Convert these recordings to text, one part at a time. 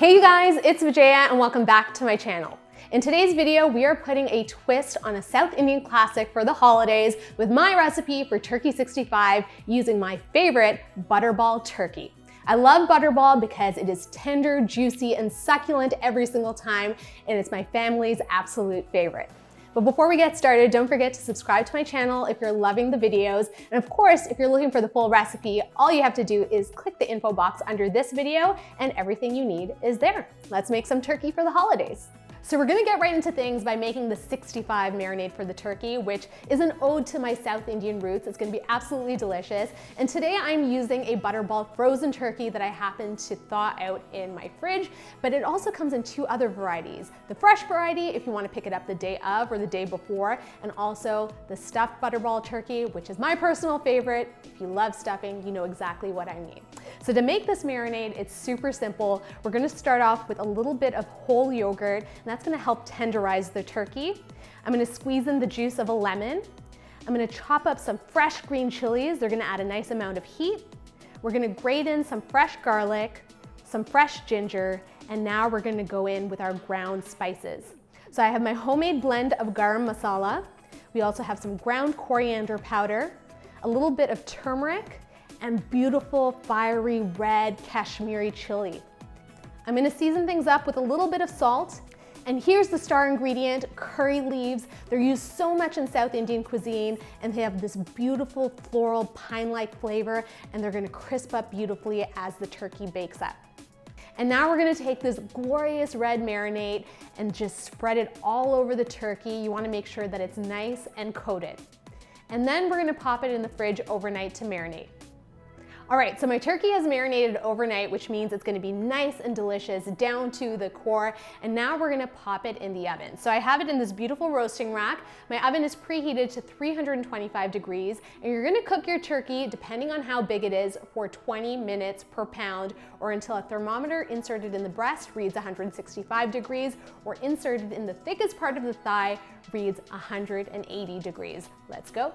Hey you guys, it's Vijaya and welcome back to my channel. In today's video, we are putting a twist on a South Indian classic for the holidays with my recipe for turkey 65 using my favorite Butterball turkey. I love Butterball because it is tender, juicy, and succulent every single time, and it's my family's absolute favorite. But before we get started, don't forget to subscribe to my channel if you're loving the videos. And of course, if you're looking for the full recipe, all you have to do is click the info box under this video and everything you need is there. Let's make some turkey for the holidays. So we're gonna get right into things by making the 65 marinade for the turkey, which is an ode to my South Indian roots. It's gonna be absolutely delicious. And today I'm using a Butterball frozen turkey that I happen to thaw out in my fridge, but it also comes in two other varieties. The fresh variety, if you wanna pick it up the day of or the day before, and also the stuffed Butterball turkey, which is my personal favorite. If you love stuffing, you know exactly what I mean. So to make this marinade, it's super simple. We're gonna start off with a little bit of whole yogurt, and that's gonna help tenderize the turkey. I'm gonna squeeze in the juice of a lemon. I'm gonna chop up some fresh green chilies. They're gonna add a nice amount of heat. We're gonna grate in some fresh garlic, some fresh ginger, and now we're gonna go in with our ground spices. So I have my homemade blend of garam masala. We also have some ground coriander powder, a little bit of turmeric, and beautiful fiery red Kashmiri chili. I'm gonna season things up with a little bit of salt. And here's the star ingredient, curry leaves. They're used so much in South Indian cuisine, and they have this beautiful floral pine-like flavor, and they're gonna crisp up beautifully as the turkey bakes up. And now we're gonna take this glorious red marinade and just spread it all over the turkey. You wanna make sure that it's nice and coated. And then we're gonna pop it in the fridge overnight to marinate. All right, so my turkey has marinated overnight, which means it's gonna be nice and delicious down to the core. And now we're gonna pop it in the oven. So I have it in this beautiful roasting rack. My oven is preheated to 325 degrees, and you're gonna cook your turkey, depending on how big it is, for 20 minutes per pound, or until a thermometer inserted in the breast reads 165 degrees, or inserted in the thickest part of the thigh reads 180 degrees. Let's go.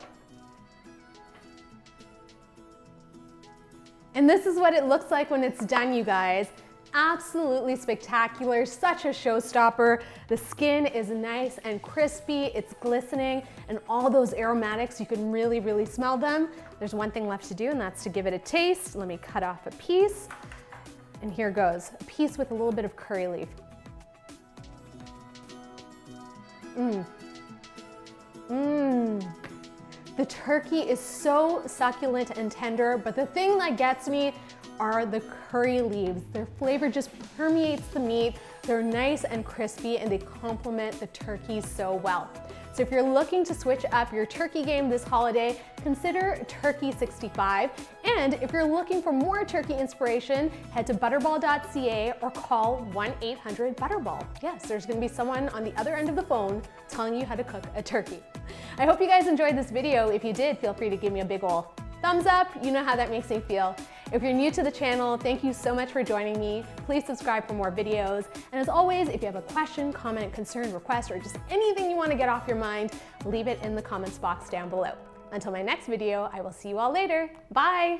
And this is what it looks like when it's done, you guys. Absolutely spectacular, such a showstopper. The skin is nice and crispy, it's glistening, and all those aromatics, you can really, really smell them. There's one thing left to do, and that's to give it a taste. Let me cut off a piece. And here goes, a piece with a little bit of curry leaf. The turkey is so succulent and tender, but the thing that gets me are the curry leaves. Their flavor just permeates the meat. They're nice and crispy, and they complement the turkey so well. So if you're looking to switch up your turkey game this holiday, consider turkey 65. And if you're looking for more turkey inspiration, head to Butterball.ca or call 1-800-BUTTERBALL. Yes, there's gonna be someone on the other end of the phone telling you how to cook a turkey. I hope you guys enjoyed this video. If you did, feel free to give me a big ol' thumbs up. You know how that makes me feel. If you're new to the channel, thank you so much for joining me. Please subscribe for more videos. And as always, if you have a question, comment, concern, request, or just anything you want to get off your mind, leave it in the comments box down below. Until my next video, I will see you all later. Bye.